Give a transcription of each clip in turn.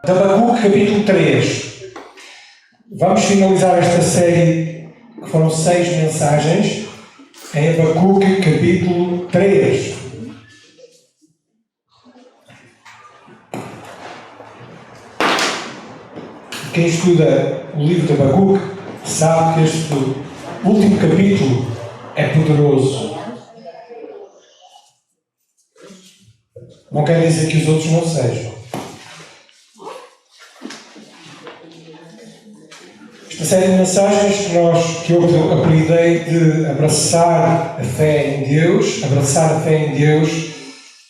de Abacuque, capítulo 3. Vamos finalizar esta série, que foram 6 mensagens, em Abacuque, capítulo 3. Quem estuda o livro de Abacuque sabe que este último capítulo é poderoso. Não quer dizer que os outros não sejam. Esta série de mensagens que eu apelidei de abraçar a fé em Deus,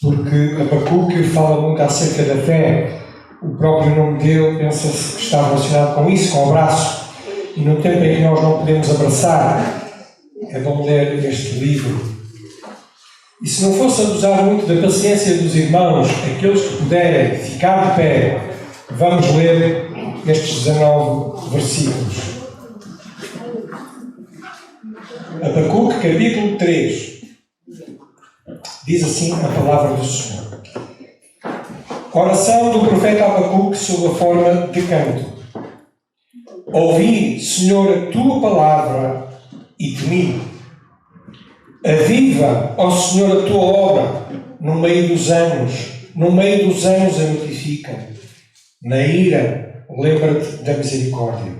porque Abacuque fala muito acerca da fé. O próprio nome dele pensa-se que está relacionado com isso, com o abraço. E no tempo em que nós não podemos abraçar, é bom ler este livro. E se não fosse abusar muito da paciência dos irmãos, aqueles que puderem ficar de pé, vamos ler estes 19 versículos. Abacuque, capítulo 3. Diz assim a palavra do Senhor. Oração do profeta Abacuque sob a forma de canto. Ouvi, Senhor, a tua palavra e temi. Aviva, ó Senhor, a tua obra no meio dos anos a notifica. Na ira, lembra-te da misericórdia.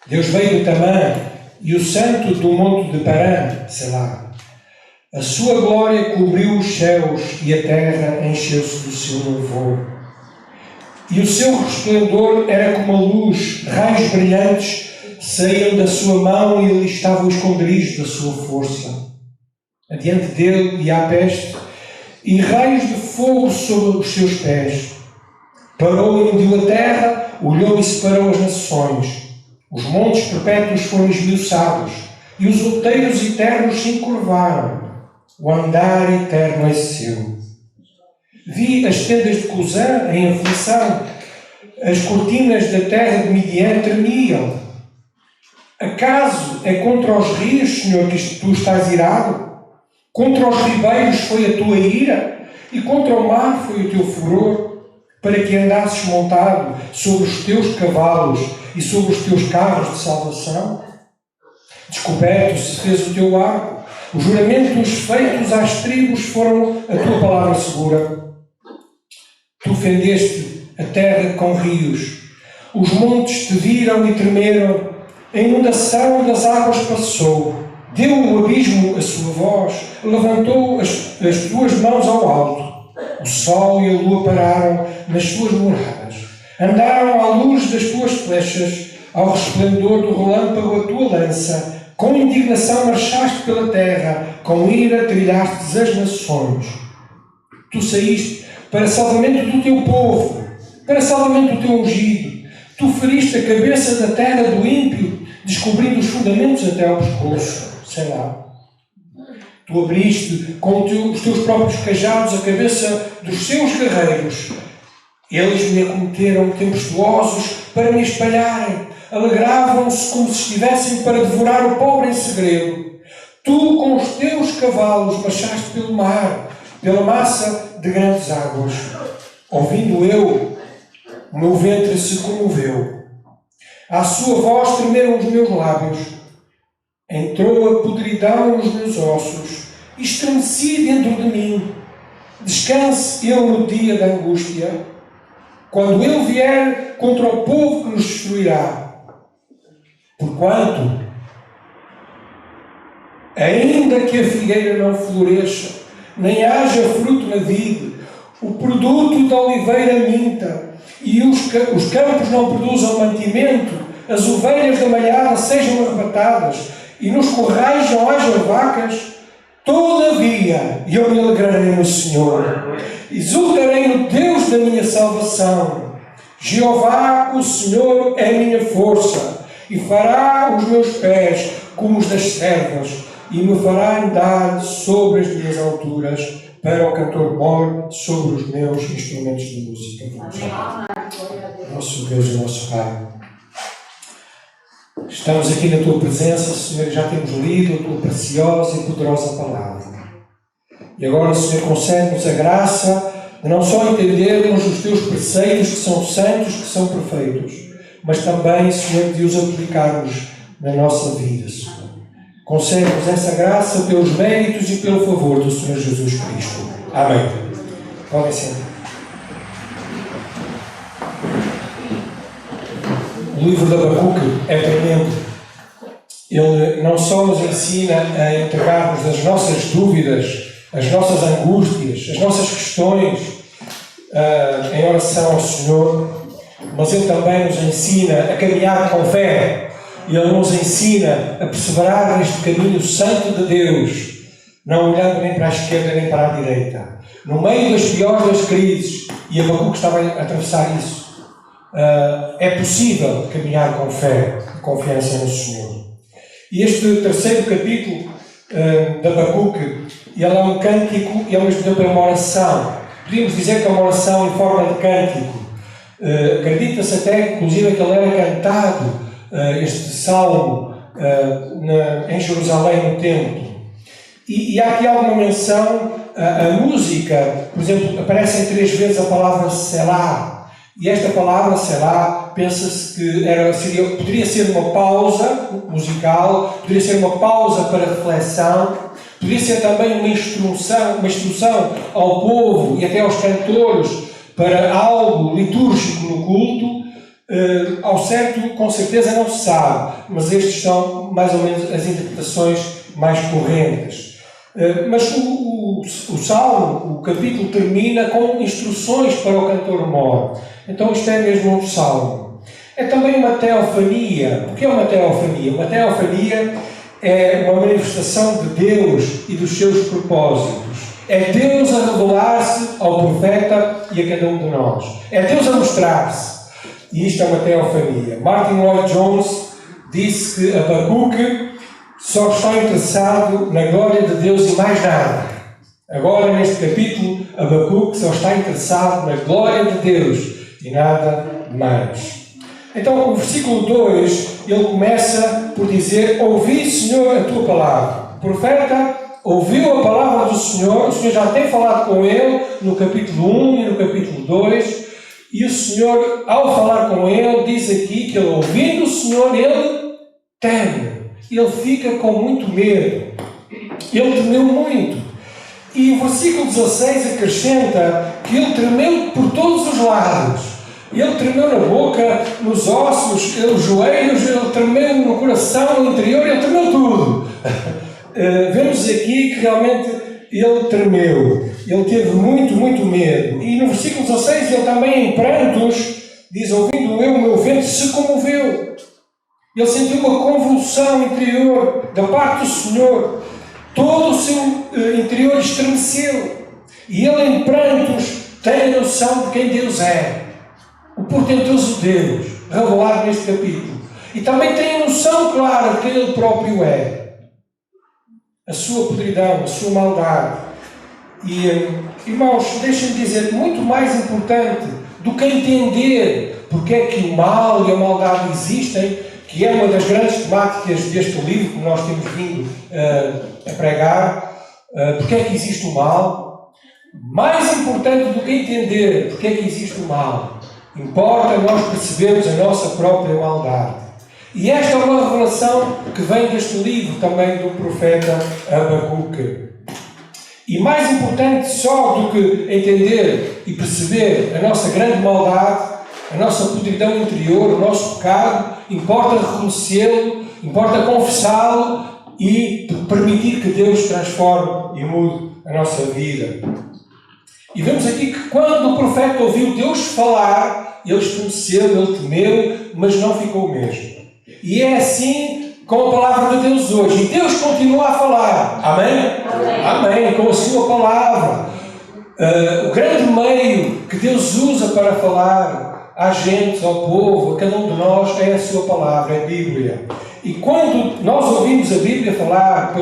Deus veio de Tamã e o santo do monte de Parã, Selá. A sua glória cobriu os céus e a terra encheu-se do seu louvor. E o seu resplendor era como a luz, raios brilhantes saíam da sua mão e ali estava o esconderijo da sua força. Adiante dele ia a peste, e raios de fogo sobre os seus pés. Parou e mediu a terra, olhou e separou as nações. Os montes perpétuos foram esmiuçados, e os outeiros eternos se encurvaram. O andar eterno é seu. Vi as tendas de Cusã em aflição, as cortinas da terra de Midian tremiam. Acaso é contra os rios, Senhor, que tu estás irado? Contra os ribeiros foi a tua ira, e contra o mar foi o teu furor, para que andasses montado sobre os teus cavalos e sobre os teus carros de salvação? Descoberto se fez o teu arco, os juramentos feitos às tribos foram a tua palavra segura. Tu fendeste a terra com rios, os montes te viram e tremeram, a inundação das águas passou, deu o abismo a sua voz, levantou as tuas mãos ao alto. O sol e a lua pararam nas suas moradas, andaram à luz das tuas flechas, ao resplendor do relâmpago a tua lança. Com indignação marchaste pela terra, com ira trilhastes as nações. Tu saíste para salvamento do teu povo, para salvamento do teu ungido. Tu feriste a cabeça da terra do ímpio, descobrindo os fundamentos até ao pescoço. Sei lá. Tu abriste com os teus próprios cajados a cabeça dos seus guerreiros. Eles me acometeram tempestuosos para me espalharem. Alegravam-se como se estivessem para devorar o pobre em segredo. Tu, com os teus cavalos, marchaste pelo mar, pela massa de grandes águas. Ouvindo eu, o meu ventre se comoveu. À sua voz tremeram os meus lábios. Entrou a podridão nos meus ossos. Estremeci dentro de mim. Descanse eu no dia da angústia, quando ele vier contra o povo que nos destruirá. Porquanto, ainda que a figueira não floresça, nem haja fruto na vide, o produto da oliveira minta, e os campos não produzam mantimento, as ovelhas da malhada sejam arrebatadas, e nos corrais não haja vacas, todavia eu me alegrarei no Senhor, exultarei no Deus da minha salvação. Jeová, o Senhor, é a minha força, e fará os meus pés como os das servas, e me fará andar sobre as minhas alturas, para o cantor mor sobre os meus instrumentos de música. Nosso Deus e nosso Pai, estamos aqui na Tua presença, Senhor, já temos lido a Tua preciosa e poderosa palavra. E agora, Senhor, concede-nos a graça de não só entendermos os teus preceitos que são santos, que são perfeitos, mas também, Senhor, de os aplicarmos na nossa vida, Senhor. Concede-nos essa graça pelos méritos e pelo favor do Senhor Jesus Cristo. Amém. Podem sentar. O livro de Abacuque é tremendo. Ele não só nos ensina a entregarmos as nossas dúvidas, as nossas angústias, as nossas questões em oração ao Senhor, mas Ele também nos ensina a caminhar com fé. Ele nos ensina a perseverar neste caminho santo de Deus, não olhando nem para a esquerda nem para a direita. No meio das piores das crises, e Abacuque estava a atravessar isso, é possível caminhar com fé e confiança no Senhor. E este terceiro capítulo de Abacuque, ele é um cântico e ao mesmo tempo é uma oração. Podíamos dizer que é uma oração em forma de cântico. Acredita-se até, inclusive, que ele era cantado, este salmo, em Jerusalém, no templo. E há aqui alguma menção, a música, por exemplo, aparecem 3 vezes a palavra Selá. E esta palavra, Selá, pensa-se que poderia ser uma pausa musical, poderia ser uma pausa para reflexão, poderia ser também uma instrução ao povo e até aos cantores para algo litúrgico no culto. Ao certo, com certeza não se sabe, mas estes são mais ou menos as interpretações mais correntes. Mas o salmo, o capítulo termina com instruções para o cantor-mor. Então isto é mesmo um salmo. É também uma teofania. O que é uma teofania? Uma teofania é uma manifestação de Deus e dos seus propósitos. É Deus a revelar-se ao profeta e a cada um de nós. É Deus a mostrar-se. E isto é uma teofania. Martin Lloyd Jones disse que Abacuque só está interessado na glória de Deus e mais nada. Agora, neste capítulo, Abacuque só está interessado na glória de Deus e nada mais. Então, o versículo 2, ele começa por dizer: ouvi, Senhor, a tua palavra. O profeta ouviu a palavra do Senhor, o Senhor já tem falado com ele no capítulo 1 e no capítulo 2, e o Senhor, ao falar com ele, diz aqui que ele, ouvindo o Senhor, ele teme. Ele fica com muito medo. Ele temeu muito. E o versículo 16 acrescenta que ele tremeu por todos os lados. Ele tremeu na boca, nos ossos, nos joelhos, ele tremeu no coração, no interior, ele tremeu tudo. Vemos aqui que realmente ele tremeu. Ele teve muito, muito medo. E no versículo 16 ele também, em prantos, diz: ouvindo eu, o meu ventre se comoveu. Ele sentiu uma convulsão interior da parte do Senhor. Todo o seu interior estremeceu. E ele, em prantos, tem a noção de quem Deus é. O portentoso Deus, revelado neste capítulo. E também tem a noção clara de quem ele próprio é. A sua podridão, a sua maldade. E, irmãos, deixem-me dizer, muito mais importante do que entender porque é que o mal e a maldade existem, que é uma das grandes temáticas deste livro que nós temos vindo a pregar, porque é que existe o mal. Mais importante do que entender porque é que existe o mal, importa nós percebermos a nossa própria maldade. E esta é uma revelação que vem deste livro também do profeta Abacuque. E mais importante só do que entender e perceber a nossa grande maldade, a nossa podridão interior, o nosso pecado, importa reconhecê-lo, importa confessá-lo e permitir que Deus transforme e mude a nossa vida. E vemos aqui que quando o profeta ouviu Deus falar, ele estremeceu, ele temeu, mas não ficou mesmo. E é assim com a palavra de Deus hoje. E Deus continua a falar. Amém? Amém. Amém. Com a sua palavra. O grande meio que Deus usa para falar à gente, ao povo, a cada um de nós, é a sua palavra, é a Bíblia. E quando nós ouvimos a Bíblia falar,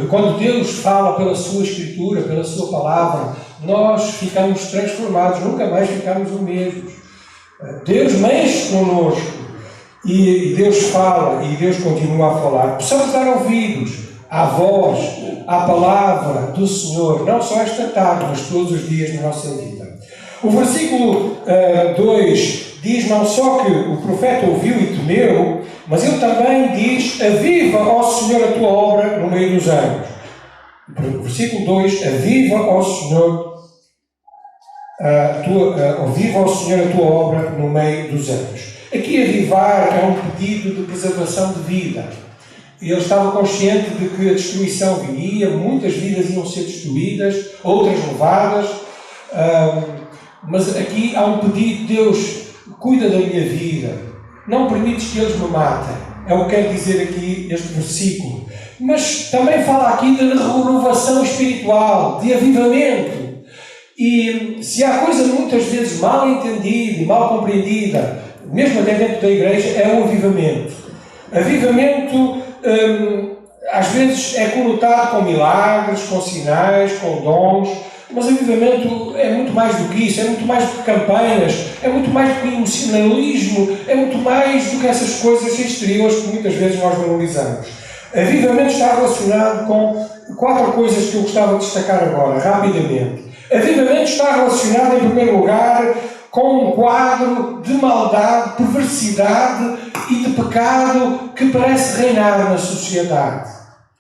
quando Deus fala pela sua Escritura, pela sua palavra, nós ficamos transformados, nunca mais ficamos os mesmos. Deus mexe connosco. E Deus fala, e Deus continua a falar. Precisamos dar ouvidos à voz, à palavra do Senhor, não só esta tarde, mas todos os dias da nossa vida. O versículo 2 diz não só que o profeta ouviu e temeu, mas ele também diz: aviva, ó Senhor, a tua obra no meio dos anos. Versículo 2: aviva, ó Senhor, aviva, ó Senhor, a tua obra no meio dos anos. Aqui avivar é um pedido de preservação de vida. Ele estava consciente de que a destruição viria, muitas vidas iam ser destruídas, outras levadas, mas aqui há um pedido de Deus: cuida da minha vida, não permites que eles me matem. É o que quer dizer aqui este versículo. Mas também fala aqui de renovação espiritual, de avivamento. E se há coisa muitas vezes mal entendida e mal compreendida, mesmo até dentro da igreja, é o avivamento. Avivamento às vezes é conotado com milagres, com sinais, com dons, mas avivamento é muito mais do que isso, é muito mais do que campanhas, é muito mais do que emocionalismo, é muito mais do que essas coisas exteriores que muitas vezes nós valorizamos. Avivamento está relacionado com 4 coisas que eu gostava de destacar agora, rapidamente. Avivamento está relacionado, em primeiro lugar, com um quadro de maldade, perversidade e de pecado que parece reinar na sociedade.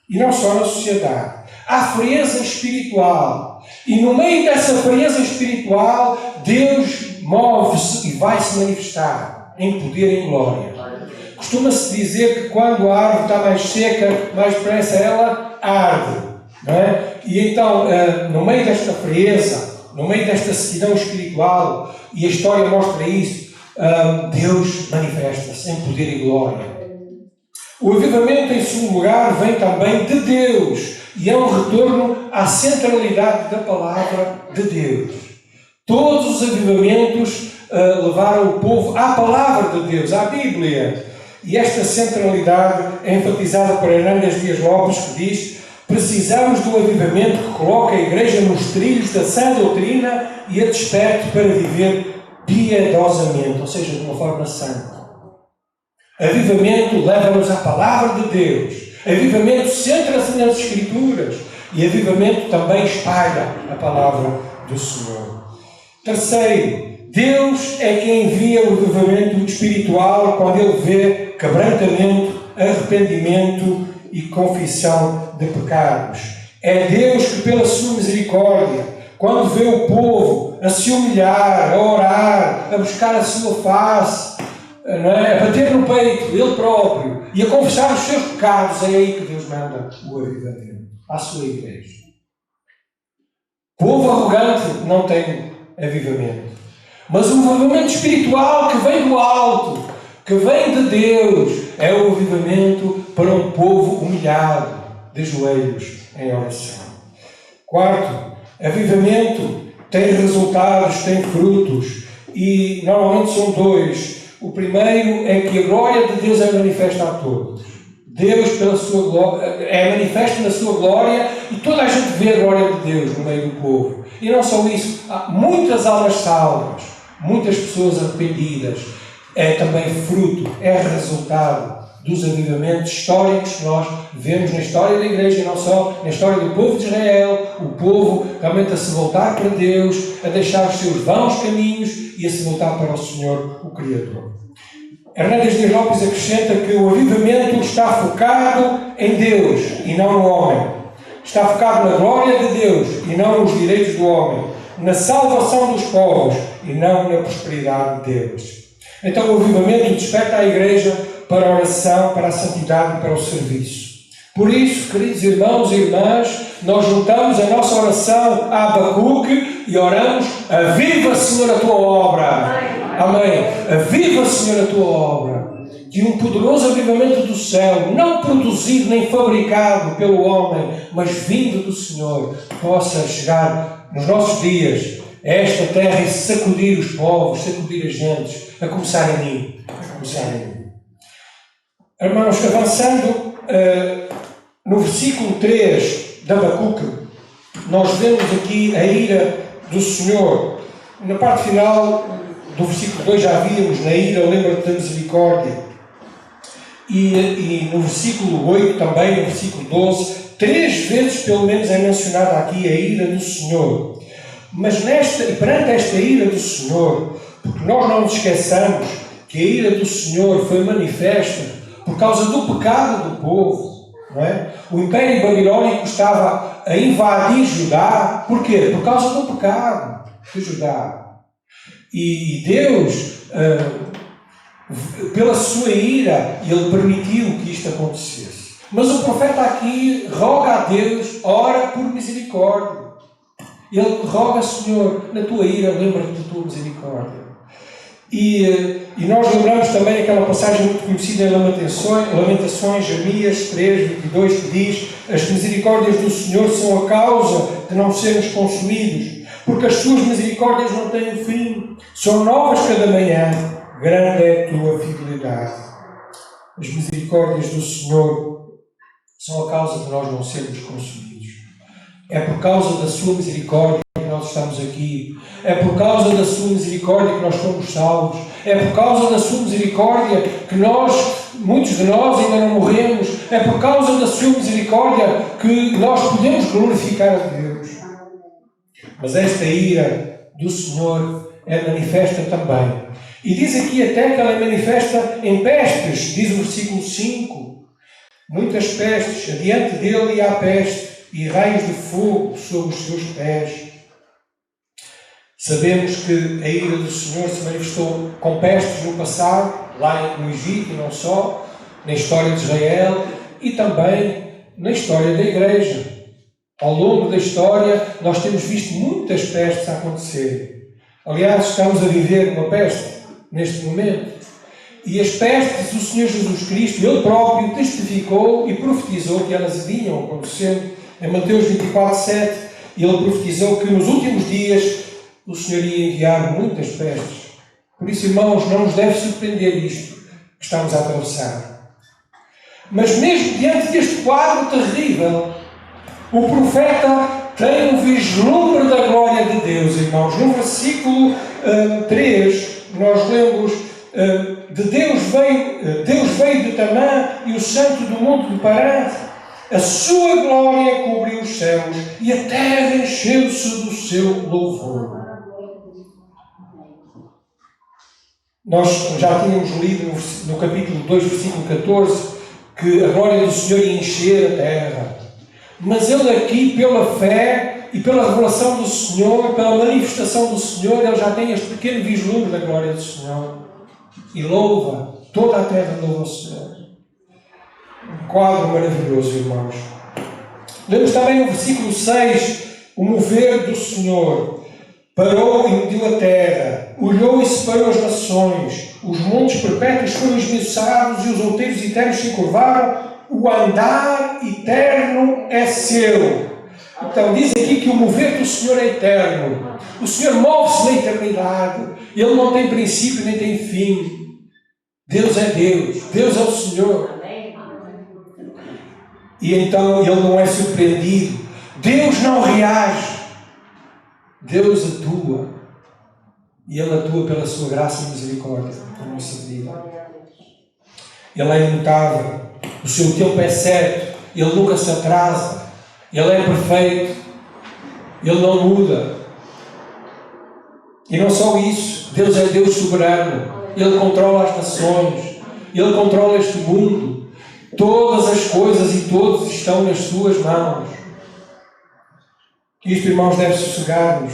E não só na sociedade. Há frieza espiritual. E no meio dessa frieza espiritual, Deus move-se e vai se manifestar em poder e em glória. Costuma-se dizer que quando a árvore está mais seca, mais depressa ela arde. Não é? E então, no meio desta frieza, no meio desta sequidão espiritual, e a história mostra isso, Deus manifesta-se em poder e glória. O avivamento, em segundo lugar, vem também de Deus, e é um retorno à centralidade da palavra de Deus. Todos os avivamentos levaram o povo à palavra de Deus, à Bíblia. E esta centralidade é enfatizada por Hernandes Dias Lopes, que diz: precisamos do avivamento que coloca a Igreja nos trilhos da sã doutrina e a desperte para viver piedosamente, ou seja, de uma forma santa. Avivamento leva-nos à palavra de Deus. Avivamento centra-se nas Escrituras. E avivamento também espalha a palavra do Senhor. Terceiro, Deus é quem envia o avivamento espiritual quando Ele vê quebrantamento, arrependimento e confissão de pecados. É Deus que, pela sua misericórdia, quando vê o povo a se humilhar, a orar, a buscar a sua face, não é? A bater no peito, Ele próprio, e a confessar os seus pecados, é aí que Deus manda o avivamento à sua igreja. Povo arrogante não tem avivamento. Mas o avivamento espiritual que vem do alto, que vem de Deus, é o avivamento para um povo humilhado, de joelhos, em oração. Quarto, avivamento tem resultados, tem frutos, e normalmente são 2. O primeiro é que a glória de Deus é manifesta a todos. Deus, pela sua glória, é manifesto na sua glória, e toda a gente vê a glória de Deus no meio do povo. E não só isso, há muitas almas salvas, muitas pessoas arrependidas. É também fruto, é resultado dos avivamentos históricos que nós vemos na história da Igreja, e não só na história do povo de Israel, o povo realmente a se voltar para Deus, a deixar os seus vãos caminhos e a se voltar para o Senhor, o Criador. Hernandes Dias Lopes acrescenta que o avivamento está focado em Deus e não no homem. Está focado na glória de Deus e não nos direitos do homem, na salvação dos povos e não na prosperidade deles. Então o avivamento desperta a Igreja para a oração, para a santidade e para o serviço. Por isso, queridos irmãos e irmãs, nós juntamos a nossa oração a Abacuque e oramos: aviva, Senhor, a tua obra. Amém. Aviva, Senhor, a tua obra. Que um poderoso avivamento do céu, não produzido nem fabricado pelo homem, mas vindo do Senhor, possa chegar nos nossos dias a esta terra e sacudir os povos, sacudir as gentes, a começar em mim. Irmãos, avançando no versículo 3 de Abacuque, nós vemos aqui a ira do Senhor. Na parte final do versículo 2 já víamos: na ira lembra-te da misericórdia. E no versículo 8 também, no versículo 12, 3 vezes pelo menos é mencionada aqui a ira do Senhor. Mas e perante esta ira do Senhor, porque nós não nos esqueçamos que a ira do Senhor foi manifesta por causa do pecado do povo, não é? O Império Babilónico estava a invadir Judá, porquê? Por causa do pecado de Judá. E Deus, pela sua ira, Ele permitiu que isto acontecesse. Mas o profeta aqui roga a Deus, ora por misericórdia. Ele roga, Senhor, na tua ira, lembra-te da tua misericórdia. E nós lembramos também aquela passagem muito conhecida em Lamentações, Jeremias 3, 22, que diz: as misericórdias do Senhor são a causa de não sermos consumidos, porque as suas misericórdias não têm fim, são novas cada manhã, grande é a tua fidelidade. As misericórdias do Senhor são a causa de nós não sermos consumidos. É por causa da sua misericórdia que nós estamos aqui. É por causa da sua misericórdia que nós fomos salvos. É por causa da sua misericórdia que muitos de nós ainda não morremos. É por causa da sua misericórdia que nós podemos glorificar a Deus. Mas esta ira do Senhor é manifesta também. E diz aqui até que ela é manifesta em pestes, diz o versículo 5. Muitas pestes, adiante dele e há peste, e raios de fogo sobre os seus pés. Sabemos que a ira do Senhor se manifestou com pestes no passado, lá no Egito e não só, na história de Israel e também na história da Igreja. Ao longo da história nós temos visto muitas pestes a acontecer. Aliás, estamos a viver uma peste neste momento. E as pestes, o Senhor Jesus Cristo, Ele próprio testificou e profetizou que elas vinham acontecendo. Em Mateus 24:7, Ele profetizou que nos últimos dias o Senhor ia enviar muitas pestes. Por isso, irmãos, não nos deve surpreender isto que estamos a atravessar. Mas mesmo diante deste quadro terrível, o profeta tem um vislumbre da glória de Deus, irmãos. No versículo 3, nós lemos: Deus veio de Tamã e o santo do monte de Parã. A sua glória cobriu os céus e a terra encheu-se do seu louvor. Nós já tínhamos lido no capítulo 2, versículo 14, que a glória do Senhor ia encher a terra. Mas ele aqui, pela fé e pela revelação do Senhor, pela manifestação do Senhor, ele já tem este pequeno vislumbre da glória do Senhor. E louva, toda a terra louva o Senhor. Um quadro maravilhoso, irmãos. Lemos também no versículo 6, o mover do Senhor. Parou e mediu a terra, olhou e separou as nações, os montes perpétuos foram esmiuçados e os outeiros eternos se encurvaram, o andar eterno é seu. Então diz aqui que o mover do Senhor é eterno. O Senhor move-se na eternidade. Ele não tem princípio nem tem fim. Deus é Deus. Deus é o Senhor. E então Ele não é surpreendido. Deus não reage. Deus atua. E Ele atua pela sua graça e misericórdia na nossa vida. Ele é imutável. O seu tempo é certo. Ele nunca se atrasa. Ele é perfeito. Ele não muda. E não só isso. Deus é Deus soberano. Ele controla as nações. Ele controla este mundo. Todas as coisas e todos estão nas suas mãos. Isto, irmãos, deve sossegar-nos.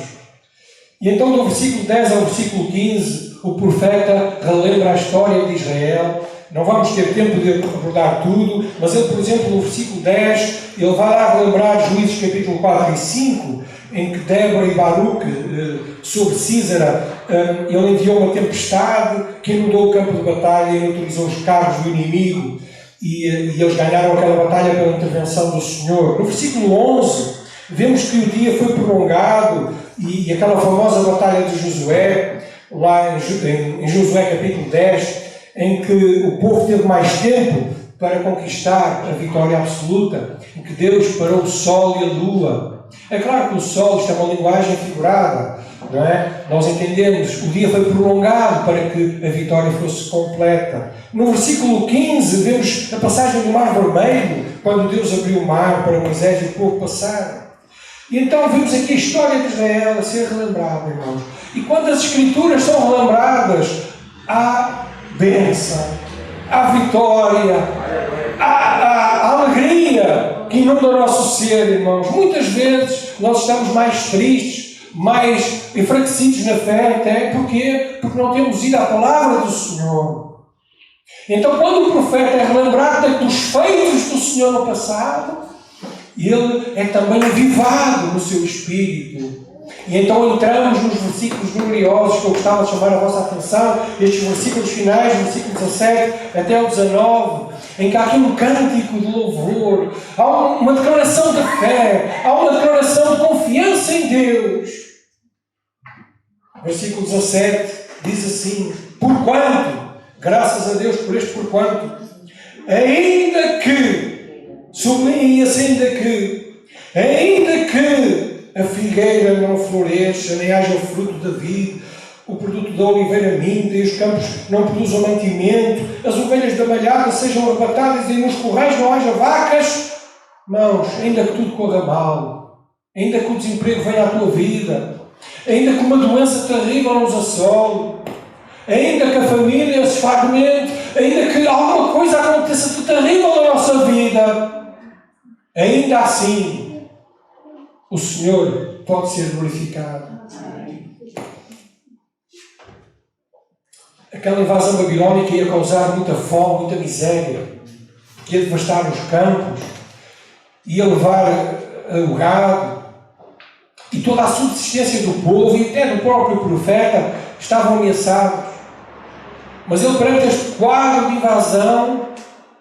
E então, do versículo 10 ao versículo 15, o profeta relembra a história de Israel. Não vamos ter tempo de abordar tudo, mas ele, por exemplo, no versículo 10, ele vai lá relembrar Juízes capítulo 4 e 5, em que Débora e Baruque, sobre Císara, ele enviou uma tempestade que inundou o campo de batalha e neutralizou os carros do inimigo, e eles ganharam aquela batalha pela intervenção do Senhor. No versículo 11, vemos que o dia foi prolongado e aquela famosa batalha de Josué, lá em Josué capítulo 10, em que o povo teve mais tempo para conquistar a vitória absoluta, em que Deus parou o sol e a lua. É claro que o sol, isto é uma linguagem figurada, não é? Nós entendemos, o dia foi prolongado para que a vitória fosse completa. No versículo 15, vemos a passagem do Mar Vermelho, quando Deus abriu o mar para Moisés e o povo passar. E então vimos aqui a história de Israel a ser relembrada, irmãos. E quando as Escrituras são relembradas, há bênção, há vitória, há alegria que inunda o nosso ser, irmãos. Muitas vezes nós estamos mais tristes, mais enfraquecidos na fé, até porque não temos ido à palavra do Senhor. Então, quando o profeta é relembrado dos feitos do Senhor no passado, ele é também avivado no seu espírito. E então entramos nos versículos gloriosos que eu gostava de chamar a vossa atenção, estes versículos finais, versículo 17 até o 19, em que há aqui um cântico de louvor, há uma declaração de fé, há uma declaração de confiança em Deus. Versículo 17 diz assim: porquanto, graças a Deus por este porquanto, ainda que, sublinha-se ainda que a figueira não floresça, nem haja fruto da vide, o produto da oliveira minta e os campos não produzam mantimento, as ovelhas da malhada sejam arrebatadas e nos currais não haja vacas, irmãos, ainda que tudo corra mal, ainda que o desemprego venha à tua vida, ainda que uma doença terrível nos assole, ainda que a família se fragmente, ainda que alguma coisa aconteça de terrível na nossa vida, ainda assim o Senhor pode ser glorificado. Aquela invasão babilónica ia causar muita fome, muita miséria, ia devastar os campos, ia levar o gado, e toda a subsistência do povo e até do próprio profeta estavam ameaçados. Mas ele, perante este quadro de invasão,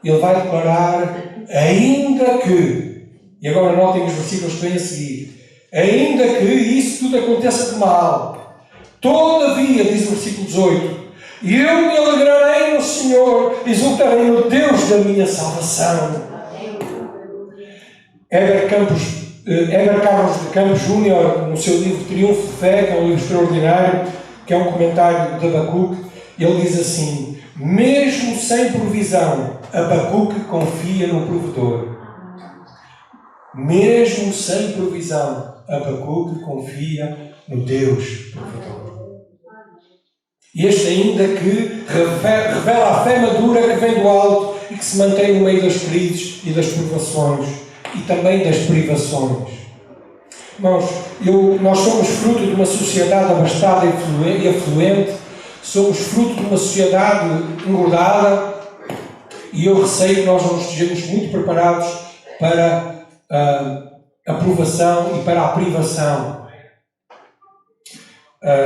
ele vai declarar: ainda que, e agora notem os versículos que vêm a seguir, ainda que isso tudo aconteça de mal, todavia, diz o versículo 18, eu me alegrarei no Senhor, exultarei no Deus da minha salvação. Heber Carlos de Campos Júnior, no seu livro Triunfo de Fé, que é um livro extraordinário, que é um comentário de Abacuque, ele diz assim: mesmo sem provisão, Abacuque confia no provedor. Mesmo sem provisão, Abacuque confia no Deus provedor. E este ainda que revela a fé madura que vem do alto e que se mantém no meio das crises e das provações e também das privações. Irmãos, nós somos fruto de uma sociedade abastada e afluente, somos fruto de uma sociedade engordada, e eu receio que nós não estejamos muito preparados para a provação e para a privação.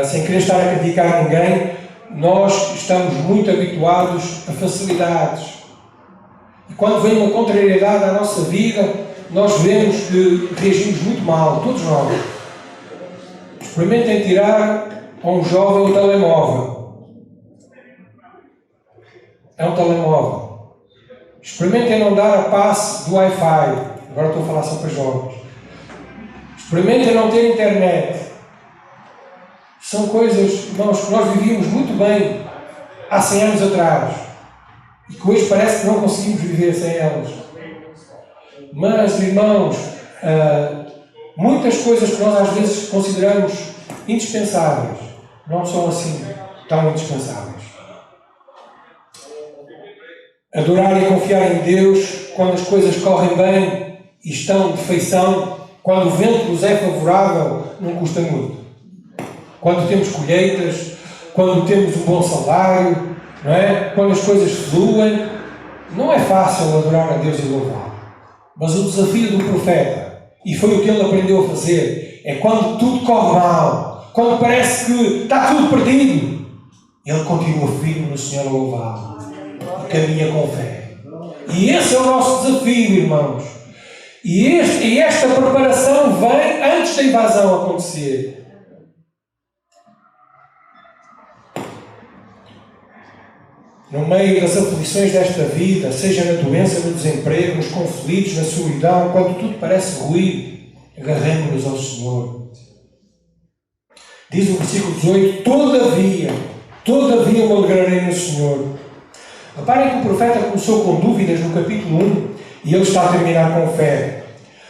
Sem querer estar a criticar ninguém, nós estamos muito habituados a facilidades. E quando vem uma contrariedade à nossa vida, nós vemos que reagimos muito mal, todos nós. Experimentem tirar a um jovem o telemóvel. É um telemóvel. Experimentem não dar a passe do Wi-Fi. Agora estou a falar só para jovens. Experimentem não ter internet. São coisas, irmãos, que nós vivíamos muito bem há 100 anos atrás e que hoje parece que não conseguimos viver sem elas. Mas, irmãos, muitas coisas que nós às vezes consideramos indispensáveis não são assim tão indispensáveis. Adorar e confiar em Deus quando as coisas correm bem e estão de feição, quando o vento nos é favorável, não custa muito. Quando temos colheitas, quando temos um bom salário, não é? Quando as coisas fluem, não é fácil adorar a Deus e louvá-lo. Mas o desafio do profeta, e foi o que ele aprendeu a fazer, é quando tudo corre mal, quando parece que está tudo perdido, ele continua firme no Senhor a louvá-lo e caminha com fé. E esse é o nosso desafio, irmãos. E esta preparação vem antes da invasão acontecer. No meio das aflições desta vida, seja na doença, no desemprego, nos conflitos, na solidão, quando tudo parece ruir, agarremos-nos ao Senhor. Diz o versículo 18: todavia me alegrarei no Senhor. Reparem que o profeta começou com dúvidas no capítulo 1 e ele está a terminar com fé.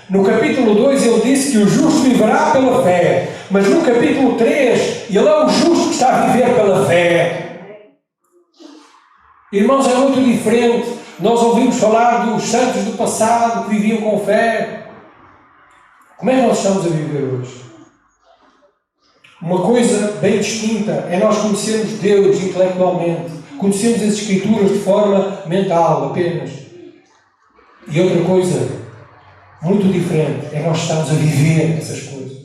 No capítulo 2 ele disse que o justo viverá pela fé. Mas no capítulo 3 ele é o justo que está a viver pela fé. Irmãos, é muito diferente. Nós ouvimos falar dos santos do passado que viviam com fé. Como é que nós estamos a viver hoje? Uma coisa bem distinta é nós conhecermos Deus intelectualmente, conhecermos as Escrituras de forma mental apenas. E outra coisa muito diferente é nós estarmos a viver essas coisas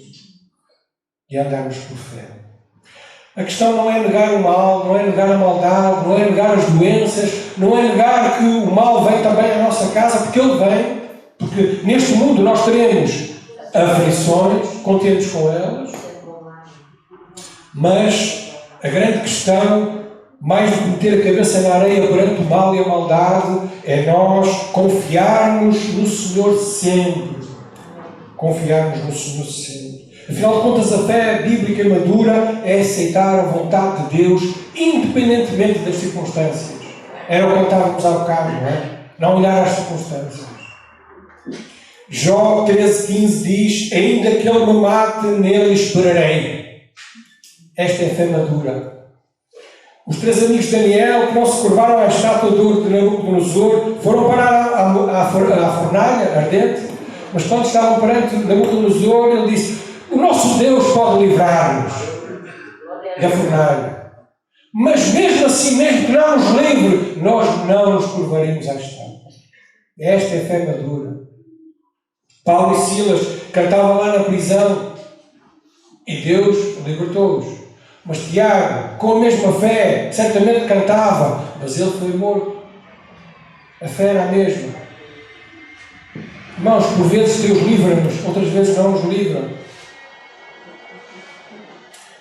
e andarmos por fé. A questão não é negar o mal, não é negar a maldade, não é negar as doenças, não é negar que o mal vem também à nossa casa, porque ele vem, porque neste mundo nós teremos aflições, contentes com elas, mas a grande questão, mais do que meter a cabeça na areia perante o mal e a maldade, é nós confiarmos no Senhor sempre. Confiarmos no Senhor sempre. Afinal de contas, a fé bíblica madura é aceitar a vontade de Deus, independentemente das circunstâncias. Era o que cantávamos há bocado, não é? Não olhar às circunstâncias. Jó 13,15 diz: ainda que ele me mate, nele esperarei. Esta é a fé madura. Os 3 amigos de Daniel, que não se curvaram à estátua de ouro de Nabucodonosor, foram parar à fornalha ardente, mas quando estavam perante Nabucodonosor, ele disse: o nosso Deus pode livrar-nos da fornalha. Mas mesmo assim, mesmo que não nos livre, nós não nos curvaremos à estátua. Esta é a fé madura. Paulo e Silas cantavam lá na prisão e Deus libertou-os. Mas Tiago, com a mesma fé, certamente cantava, mas ele foi morto. A fé era a mesma. Irmãos, por vezes Deus livra-nos, outras vezes não nos livra.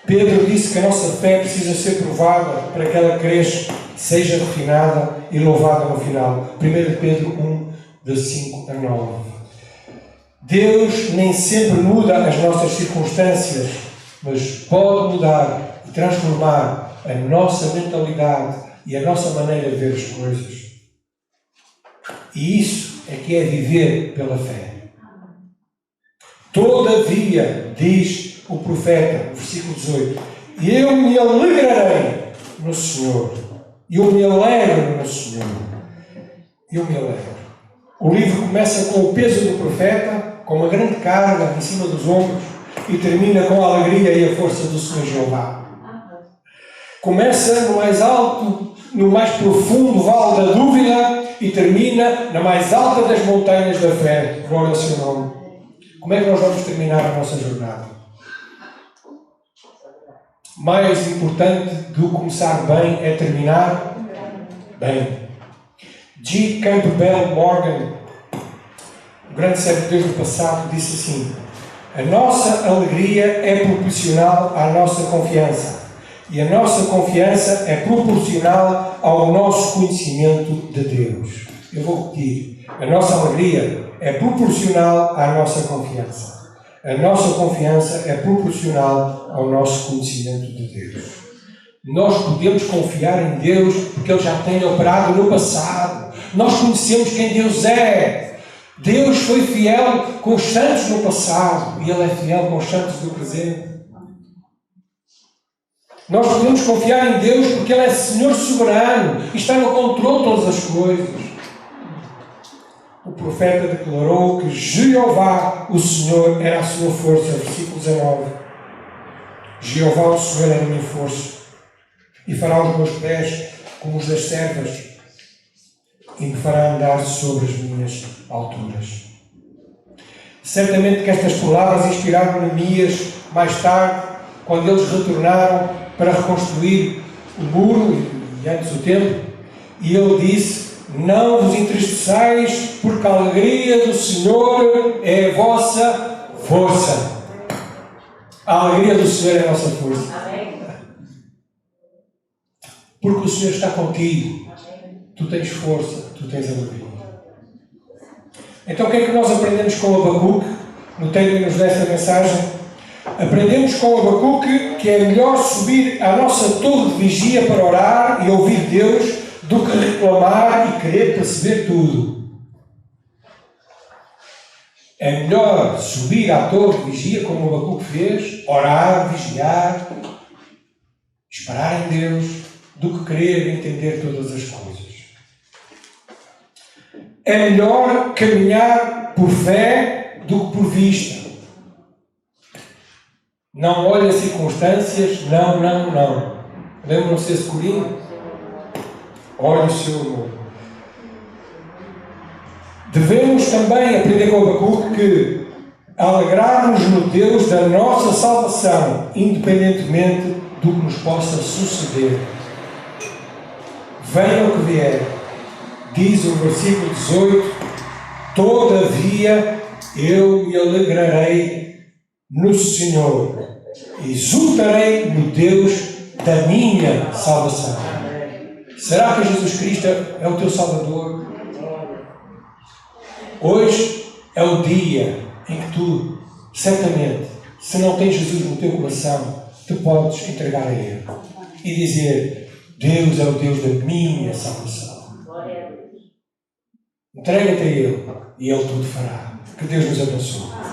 Pedro disse que a nossa fé precisa ser provada para que ela cresça, seja refinada e louvada no final. 1 Pedro 1, de 5 a 9. Deus nem sempre muda as nossas circunstâncias, mas pode mudar e transformar a nossa mentalidade e a nossa maneira de ver as coisas. E isso é que é viver pela fé. Todavia, diz o profeta, versículo 18, eu me alegrarei no Senhor. Eu me alegro no Senhor. Eu me alegro. O livro começa com o peso do profeta, com uma grande carga em cima dos ombros, e termina com a alegria e a força do Senhor Jeová. Começa no mais alto, no mais profundo vale da dúvida e termina na mais alta das montanhas da fé. Glória ao seu nome. Como é que nós vamos terminar a nossa jornada? Mais importante do que começar bem é terminar bem. G. Campbell Morgan, o grande servo de Deus do passado, disse assim: a nossa alegria é proporcional à nossa confiança e a nossa confiança é proporcional ao nosso conhecimento de Deus. Eu vou repetir: a nossa alegria é proporcional à nossa confiança. A nossa confiança é proporcional ao nosso conhecimento de Deus. Nós podemos confiar em Deus porque Ele já tem operado no passado. Nós conhecemos quem Deus é. Deus foi fiel com os santos no passado e Ele é fiel com os santos do presente. Nós podemos confiar em Deus porque Ele é Senhor soberano e está no controle de todas as coisas. O profeta declarou que Jeová, o Senhor, era a sua força. Versículo 19. Jeová, o Senhor, é a minha força e fará os meus pés como os das servas e me fará andar sobre as minhas alturas. Certamente que estas palavras inspiraram Neemias mais tarde, quando eles retornaram para reconstruir o muro e antes o templo, e ele disse: não vos entristeçais, porque a alegria do Senhor é a vossa força. A alegria do Senhor é a nossa força. Porque o Senhor está contigo. Tu tens força, tu tens alegria. Então o que é que nós aprendemos com Abacuque, no término desta mensagem? Aprendemos com Abacuque que é melhor subir à nossa torre de vigia para orar e ouvir Deus do que reclamar e querer perceber tudo. É melhor subir à torre de vigia, como o Abacuque fez, orar, vigiar, esperar em Deus, do que querer entender todas as coisas. É melhor caminhar por fé do que por vista. Não olhe as circunstâncias, não. Lembram-se desse corinho? Olhe o seu amor. Devemos também aprender com o Abacuque que alegrarmos no Deus da nossa salvação, independentemente do que nos possa suceder. Venha o que vier, diz o versículo 18, todavia eu me alegrarei no Senhor, exultarei no Deus da minha salvação. Será que Jesus Cristo é o teu Salvador? Hoje é o dia em que tu, certamente, se não tens Jesus no teu coração, te podes entregar a Ele e dizer: Deus é o Deus da minha salvação. Entrega-te a Ele e Ele tudo fará. Que Deus nos abençoe.